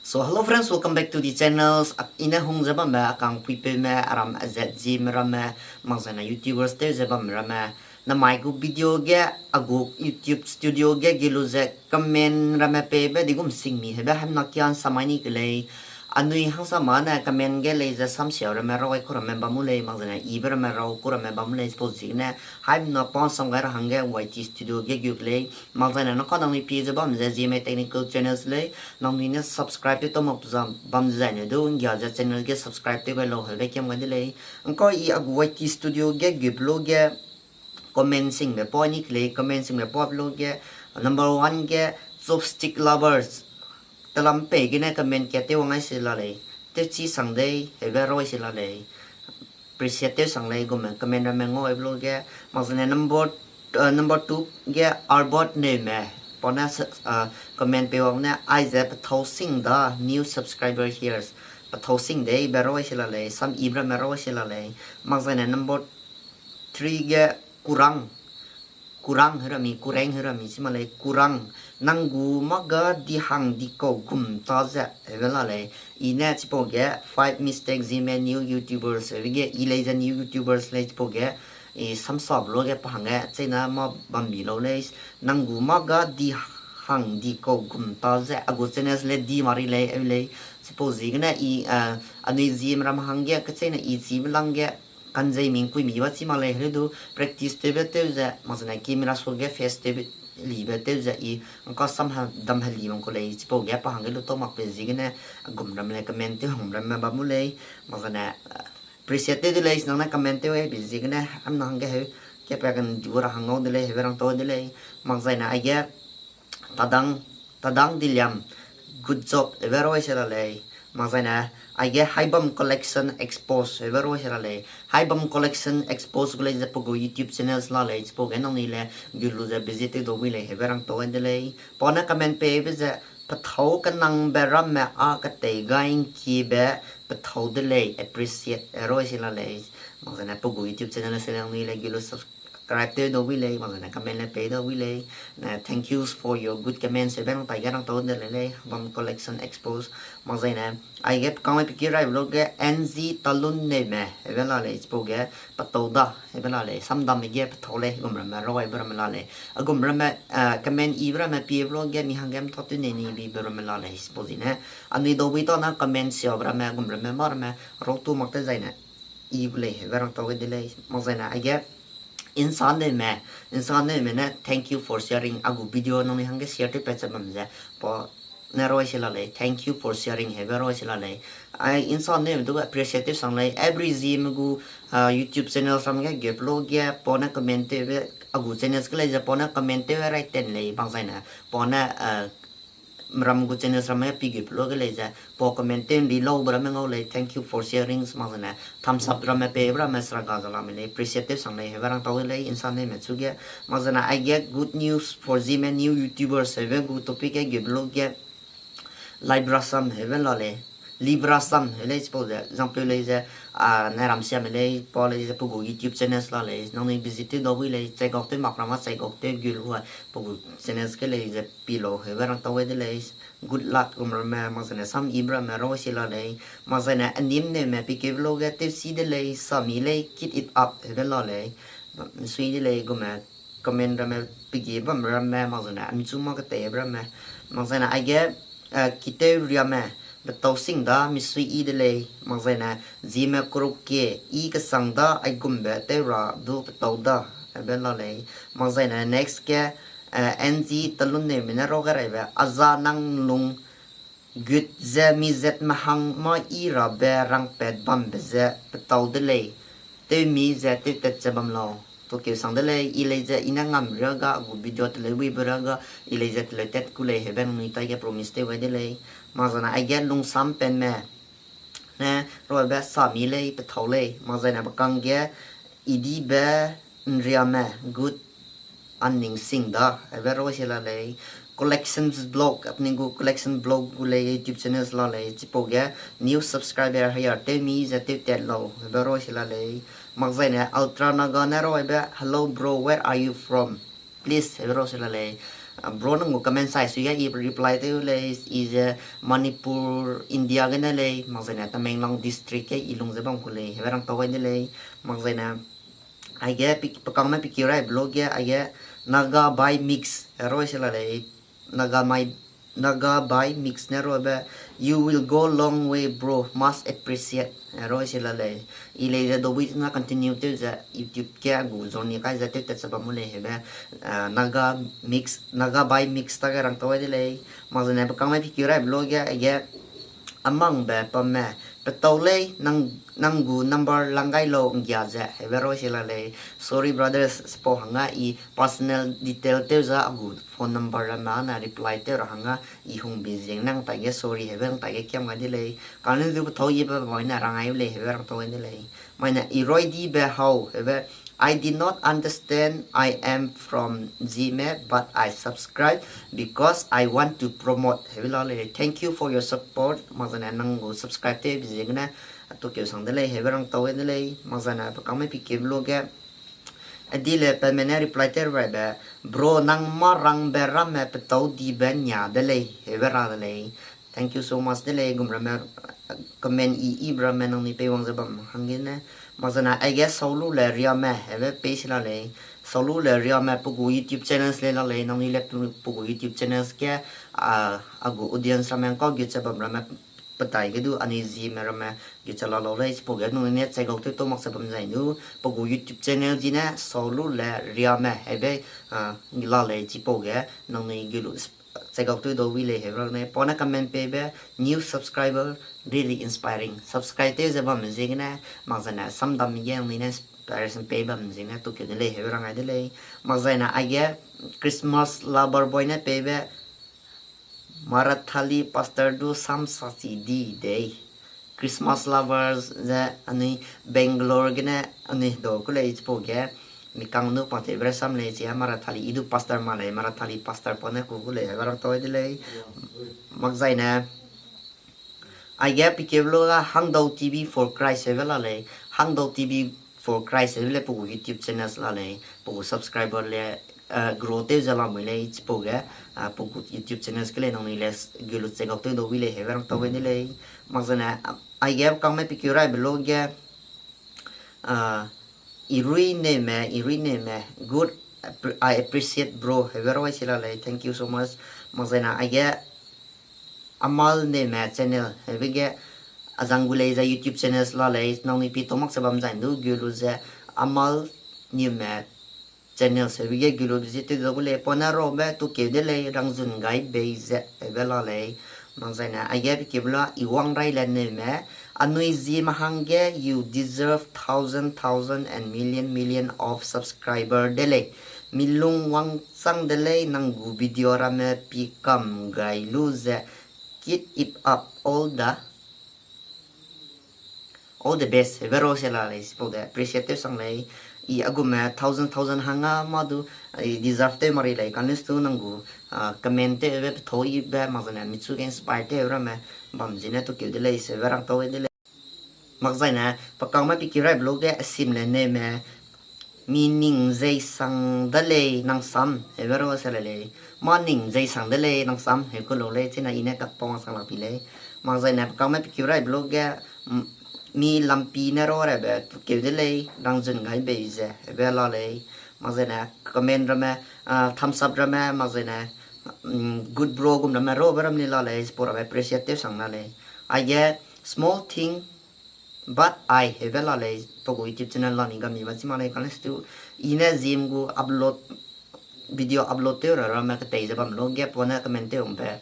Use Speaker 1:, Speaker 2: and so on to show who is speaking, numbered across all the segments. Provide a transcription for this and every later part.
Speaker 1: So hello friends, welcome back to the channels. Ina hong zaba me akang pipe me aram azji merame mangzana YouTubers te zaba merame na mai gu video ge agu YouTube studio ge gilu ze comment rame pe be digum sing mi hebe ham nakyan samani klei anui hang sama na comment ge le za sam xiao rame roi ko rame ba mu le mangzana iber me ro ko rame ba mu le suppose ne ham na pon sam ga hang ge YT studio ge gu le mangzana na ko nang ni pi zaba me ze me technical channels le nang ni ne subscribe to mok zam bam za ne do ngya za channel ge subscribe te ba lo he kem ga le ko I agu YT studio ge gu blog ge commenting me po ni klei commenting me po blog ge number 1 ge chopstick lovers talam pe gi ne comment ke te wangai sila le te chi sang dei he ve roi sila le appreciate te sang le go me comment me ngoi blog ge mazne number 2 ge arbot ne me pona comment pe wang ne I za pathau sing the new subscriber here pathau sing dei be roi sila le sam ibra me roi sila le mazne number 3 ge kurang herami kurang herami simale kurang nanggu maga di hang di ko gum ta za evela le ina tipo ge 5 mistakes in new YouTubers ge ile za new YouTubers le tipo ge some sub lo ge pang ge chena ma bambi lo le nanggu maga di hang di ko gum ta za agustenes le di mari le suppose ge na ani zim ram hang ge ka chena zim lang ge kanjai ming pui mi wa chi ma le do practice te be te za ma na camera so ge face te li be te za ko sam ha dam ha li ko le chi po ge pa hang lo to mak pe ji ge ne gum ram le comment te hum ram ba mu le ma na appreciate te le is na comment te we bi ji ge ne am na hang ge he ke pa kan ju ra hang de le he rang to de le ma na ai ge tadang dilyam good job evero sera le ma na I get Hybom collection expose evero sera le Hybom collection expose gule je pogo YouTube channels la le pogo no ni le gulu je visit do wi le heverang to de le pona comment pe be je pathau kan nang beram me a ka te gain ki be pathau de le appreciate ero sera le ma na pogo YouTube channel se le ni le gulu subscribe do wi le ma na comment le pe do wi le na thank you for your good comments evang tai garang to de le Hybom collection expose ma na I get kong pikir ai vlog ge NZ talun ne me evela le spoge patoda evela le samdam ge patole gumra me roi bra me la le agumra me comment ibra me pi vlog ge mi hangem thotu ne ni bi bra me la le spozi ne ani do bi to na comment si obra me gumra me mar me rotu mak te zaina ible vera to ge le mo zaina I get इंसान ने मैं thank you for sharing agu video no ni hange share te pecha bamja po naroi silale thank you for sharing he naroi silale I insan ne do appreciate sang lai every zim gu YouTube channel sam ge blog ge pona comment te agu channels ke le pona comment te right ten le bang sai na pona ram gu channel ram pi ge blog le ja po comment te di lo bra me ngau le thank you for sharing smang na thumbs up ram pe bra me sra ga la me le appreciate sang le he barang to le insan ne me chu ge mazana I get good news for zim new YouTubers have good topic ge blog ge Librasam heaven lole Librasam hele suppose example le je na ram sia me le po le je pogo YouTube channels la le no ni visit do wi le check out te mak ram check out te gil hu pogo channels ke le je pilo he ran to we de le good luck gum ma ma sana sam ibra me ro si la le ma sana anim ne me pi ke vlog te si de le sami le kit it up he la le sui de le gum comment ra me pi ke bam ra me ma sana an chu ma ka te bra me ma sana I get kite riame betau sing da misui I de le ma na zime kroke I ka sang da ai gumbe te ra do betau da be la le ma na next ke NZ talun ne mina ro ga re ba aza nang lung gut ze mi zet ma hang ma I ra be rang pet bam be ze betau de le te mi ze te te bam lo to ke sang de le I le je ina ngam ra ga gu video te le wi bra ga I le je te le tet ku le he ben ni ta ke promise te we de le ma na I get lung sam pen me ne ro ba sa mi le pe thau le ma na ba kang ge idi be nria me good anning sing da ve ro se la le collections blog apne go collection blog go le YouTube channels la le chipo ge new subscriber here te mi za te te lo ve ro se la le ma na ultra na ga na ro ba hello bro where are you from please ve ro se la le bro nang comment sai suya I reply te le is Manipur India gana le magzana Tamenglong district ke ilung zabang ko le heberang tawai ne le magzana I get pakang pikira blog ya I get Naga by mix ero sila le Naga by mix nero ba you will go long way bro must appreciate ero sila le ile da do na continue to za YouTube kya gu zoni kai za te sa pamule hebe Naga by mix ta garang to le mazane pakang pikira blog ya I get among ba pame petole nang gu number langgai lo ngya za hevero sila le sorry brothers spo hanga I personal detail te za gu phone number ma na reply te ra hanga I hung bizeng nang ta ge sorry heveng ta ge kyam ga di le kan du tho yi ba moi na rangai le hever to ni le mai na I roi di be how heve I did not understand I am from Gmail but I subscribe because I want to promote thank you for your support mazana nang go subscribe te bizegna to kyo sang dele heverang tawe dele mazana pa kamai pikke blog ya adile pa mena reply te ba bro nang marang beram me petau di banya dele hevera dele thank you so much dele gumra comment I brahman nang ni pe wang zabam hangina mazana I guess solo le ria me have page la le solo le ria me pugu YouTube channels le la le nang ni le pugu YouTube channels ke agu audience ramang ko git sabam rama patai ke du ani zi me rama git chala lo le pugu no ne chai go to mak sabam zai nu pugu YouTube channel ji na solo le ria me have ni la le ji pugu nang ni gilu check out to do we le have ne pona comment pe be new subscriber really inspiring subscribe te zabam zingna magzana samdam yang ni ne person pe bam zingna to ke le have rang ai le magzana age Christmas lover boy ne pe be Marathali pastor do sam sasi di day Christmas lovers the ani Bangalore gena ani do ko le po ge mi kang no pate bre sam le chi Marathali idu pastor male Marathali pastor pone ko le har to de magzaina I get pikeblo ga Hangdao TV for Christ evela le Hangdao TV for Christ evela po YouTube channels la le po subscriber le grow te jala mo le po ga po YouTube channels ke le no ni les gelu check out to do we le hever to we le magzana I get kang me pikura blog ga Irui name good I appreciate bro hever wa sila le thank you so much magzana I get Amal name channel hevige azangule za YouTube channels la le nong ni pi tomak sabam zain du gulu za Amal name channel hevige gulu visite do le ponaro be to ke de le rangjun gai be ze vela le mangzaina age ke bla iwang rai le name anui zi mahange you deserve thousand and million of subscriber dele milung wang sang dele nang gu video rame pi kam gai lu ze keep it up all the best vero sela le for the appreciative sang le I aguma thousand hanga madu deserve te mari le kanis tu nangu comment te be thoi be mazana mitsu gen inspire te ra me bam jine to ke de le se verang to de le magzaina pakang ma pikira blog de sim le ne me meaning zai sang da le nang sam vero sela le morning zai sang da le nang sam he ko lo le chena ina ka pong sang la pi le magzaina pakang ma pikira blog ga mi lampi na ro re be ke de le dang jun gai be ze be la le magzaina comment ra me thumbs up ra me magzaina good bro gum na me ro baram ni la le sport appreciative sang na le I get small thing but I have a lot of YouTube channel la ni ga mi ba chi ma le kan stu ina zim gu upload video upload te ra ma ka te jabam lo ge pona comment te umbe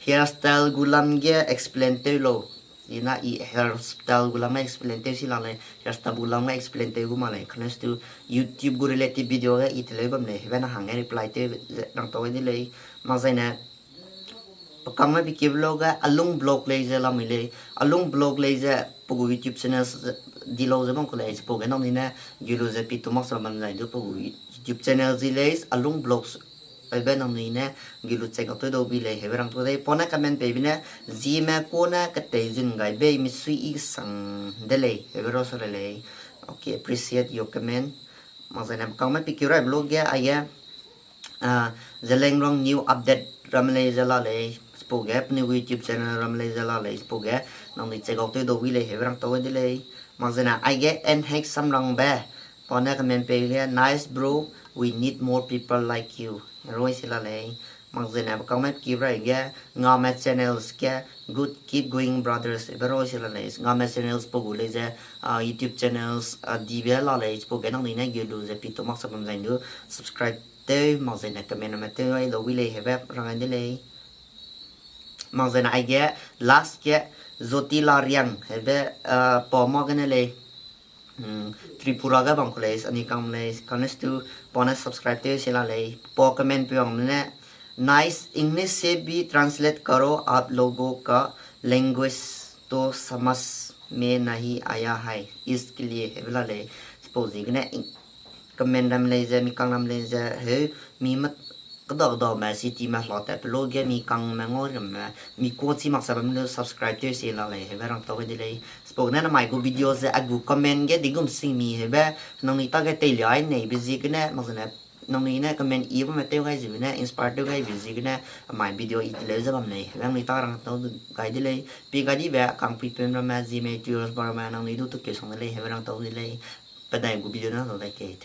Speaker 1: hairstyle gulam ge explain te lo ina I hairstyle gulam explain te si la le hairstyle gulam explain te gu ma le kan stu YouTube gu related video ga I te le bam le he na hang reply te nang to ni le ma zaina pakang ma biki vlog alung blog le je la mi le alung blog le je po YouTube channels di lo je bang ko le po ga nong ni na gilu je pi to mak sa man lai do po YouTube channel di le alung blogs ai ben nong ni na gilu check out do bi le he rang to dei pona comment pe bi na ji ma ko na ka te jin gai be mi sui I sang de le he ro so le okay appreciate your comment ma zaina pakang ma biki ra blog ya aya Zeleng rong new update ramle zala le spoge new YouTube channel ramle zala le spoge nong ni check out do wi le hevrang to de le mazena I get and hack some rong ba pona comment pe le nice bro we need more people like you roi sila le mazena comment ki ra ge ngama channels ke good keep going brothers roi sila le ngama channels pogu le je YouTube channels divya la le spoge nong ni na ge lu je pito mak sabam zain do subscribe tới mong gì này comment mà tới đây đồ Willie hay web rằng anh đây mong gì này ai ghé last ghé Zotila riang hay web bỏ mong cái này Tripura cái bằng college anh cầm này còn nếu bọn subscribe tới sẽ là lấy bỏ comment पे हम ने nice English से भी translate करो आप लोगों का language तो समझ में नहीं आया है इसके लिए है बोला ले suppose कि ने comment làm lấy ra mi căng làm lấy ra hết mi mất cái đầu mà city mà lọt tại blog mi căng mà ngồi mà mi cố chỉ mặc sao mình subscribe cho sẽ là lấy hết rằng tao cái đấy spoke nên là mai có video ra agu comment cái đi cũng xin mi hết bé nông ni ta cái tay lái này bây giờ cái này mặc dù là nông ni này comment ý mà tiêu cái gì này inspire tiêu cái gì cái này mai video ít lấy ra bằng này rằng ni ta rằng tao cái đấy vì cái gì bé càng bị phim ra mà gì mà chưa bảo mà nông ni đâu tôi kể xong lấy hết rằng tao lấy bây giờ của video nó là cái